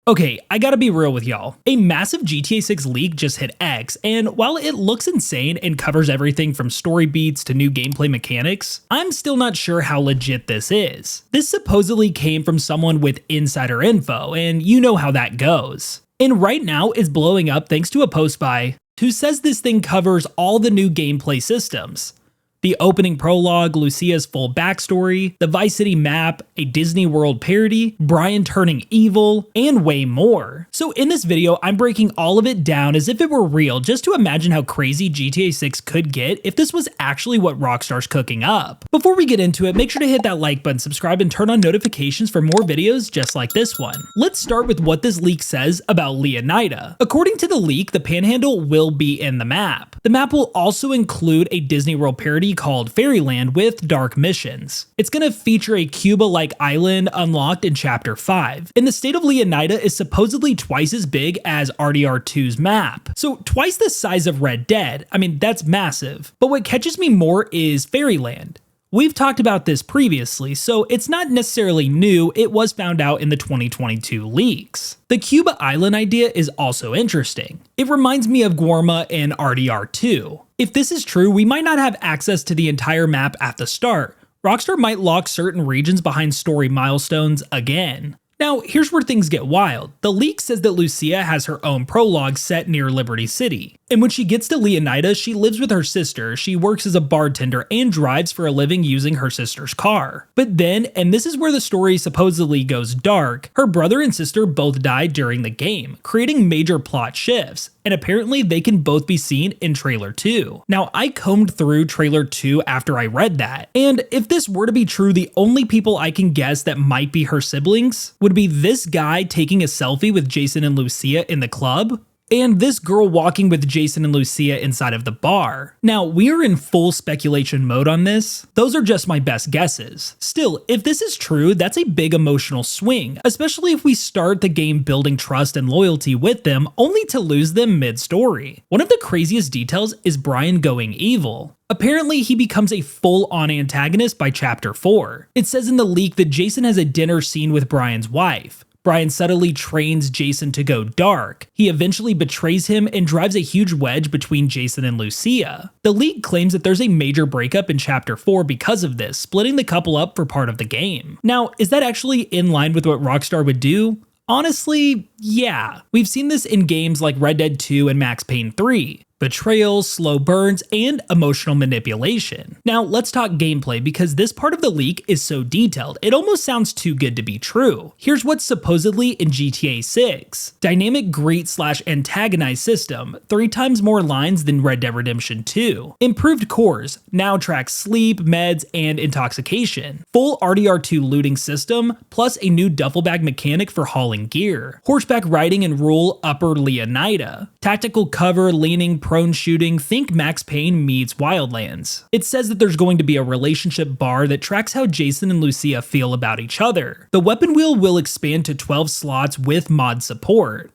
Okay, I gotta be real with y'all. A massive GTA 6 leak just hit X, and while it looks insane and covers everything from story beats to new gameplay mechanics, I'm still not sure how legit this is. This supposedly came from someone with insider info, and you know how that goes. And right now it's blowing up thanks to a post by who says this thing covers all the new gameplay systems. The opening prologue, Lucia's full backstory, the Vice City map, a Disney World parody, Brian turning evil, and way more. So in this video, I'm breaking all of it down as if it were real, just to imagine how crazy GTA 6 could get if this was actually what Rockstar's cooking up. Before we get into it, make sure to hit that like button, subscribe, and turn on notifications for more videos just like this one. Let's start with what this leak says about Leonida. According to the leak, the Panhandle will be in the map. The map will also include a Disney World parody called Fairyland with dark missions. It's going to feature a Cuba-like island unlocked in Chapter 5. And the state of Leonida is supposedly twice as big as RDR2's map. So twice the size of Red Dead. I mean, that's massive. But what catches me more is Fairyland. We've talked about this previously, so it's not necessarily new, it was found out in the 2022 leaks. The Cuba Island idea is also interesting. It reminds me of Guarma in RDR2. If this is true, we might not have access to the entire map at the start. Rockstar might lock certain regions behind story milestones again. Now, here's where things get wild. The leak says that Lucia has her own prologue set near Liberty City. And when she gets to Leonida, she lives with her sister, she works as a bartender, and drives for a living using her sister's car. But then, and this is where the story supposedly goes dark, her brother and sister both die during the game, creating major plot shifts. And apparently they can both be seen in Trailer 2. Now, I combed through Trailer 2 after I read that, and if this were to be true, the only people I can guess that might be her siblings would be this guy taking a selfie with Jason and Lucia in the club, and this girl walking with Jason and Lucia inside of the bar. Now, we are in full speculation mode on this. Those are just my best guesses. Still, if this is true, that's a big emotional swing, especially if we start the game building trust and loyalty with them, only to lose them mid-story. One of the craziest details is Brian going evil. Apparently, he becomes a full-on antagonist by Chapter 4. It says in the leak that Jason has a dinner scene with Brian's wife. Brian subtly trains Jason to go dark. He eventually betrays him and drives a huge wedge between Jason and Lucia. The leak claims that there's a major breakup in Chapter 4 because of this, splitting the couple up for part of the game. Now, is that actually in line with what Rockstar would do? Honestly, yeah. We've seen this in games like Red Dead 2 and Max Payne 3. Betrayal, slow burns, and emotional manipulation. Now let's talk gameplay because this part of the leak is so detailed, it almost sounds too good to be true. Here's what's supposedly in GTA 6. Dynamic greet/antagonize system, 3 times more lines than Red Dead Redemption 2. Improved cores, now tracks sleep, meds, and intoxication. Full RDR2 looting system, plus a new duffel bag mechanic for hauling gear. Horseback riding and rule Upper Leonida. Tactical cover, leaning, prone shooting, think Max Payne meets Wildlands. It says that there's going to be a relationship bar that tracks how Jason and Lucia feel about each other. The weapon wheel will expand to 12 slots with mod support.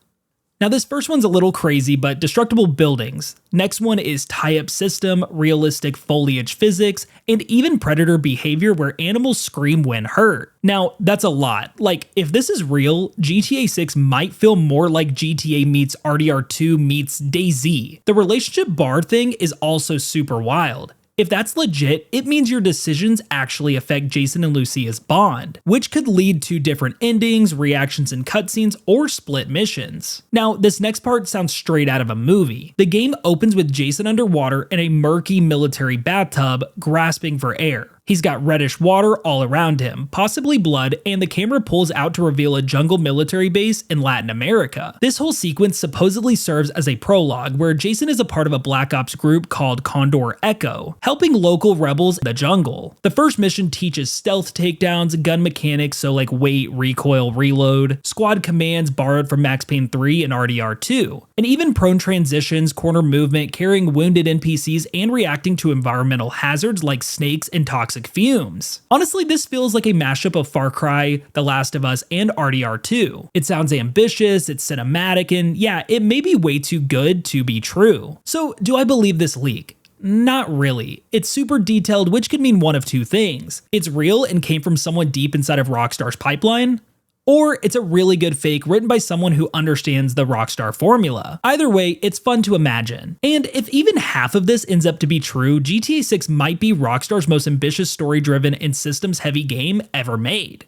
Now this first one's a little crazy, but destructible buildings. Next one is tie-up system, realistic foliage physics, and even predator behavior where animals scream when hurt. Now that's a lot. Like, if this is real, GTA 6 might feel more like GTA meets RDR2 meets DayZ. The relationship bar thing is also super wild. If that's legit, it means your decisions actually affect Jason and Lucia's bond, which could lead to different endings, reactions in cutscenes, or split missions. Now, this next part sounds straight out of a movie. The game opens with Jason underwater in a murky military bathtub, grasping for air. He's got reddish water all around him, possibly blood, and the camera pulls out to reveal a jungle military base in Latin America. This whole sequence supposedly serves as a prologue where Jason is a part of a Black Ops group called Condor Echo, helping local rebels in the jungle. The first mission teaches stealth takedowns, gun mechanics, so like wait, recoil, reload, squad commands borrowed from Max Payne 3 and RDR2, and even prone transitions, corner movement, carrying wounded NPCs, and reacting to environmental hazards like snakes and toxic fumes. Honestly, this feels like a mashup of Far Cry, The Last of Us, and RDR2. It sounds ambitious, it's cinematic, and yeah, it may be way too good to be true. So, do I believe this leak? Not really. It's super detailed, which could mean one of two things. It's real and came from someone deep inside of Rockstar's pipeline, or it's a really good fake written by someone who understands the Rockstar formula. Either way, it's fun to imagine. And if even half of this ends up to be true, GTA 6 might be Rockstar's most ambitious story-driven and systems-heavy game ever made.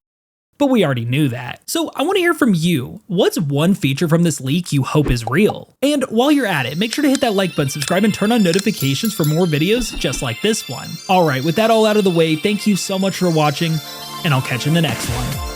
But we already knew that. So I want to hear from you. What's one feature from this leak you hope is real? And while you're at it, make sure to hit that like button, subscribe, and turn on notifications for more videos just like this one. Alright, with that all out of the way, thank you so much for watching, and I'll catch you in the next one.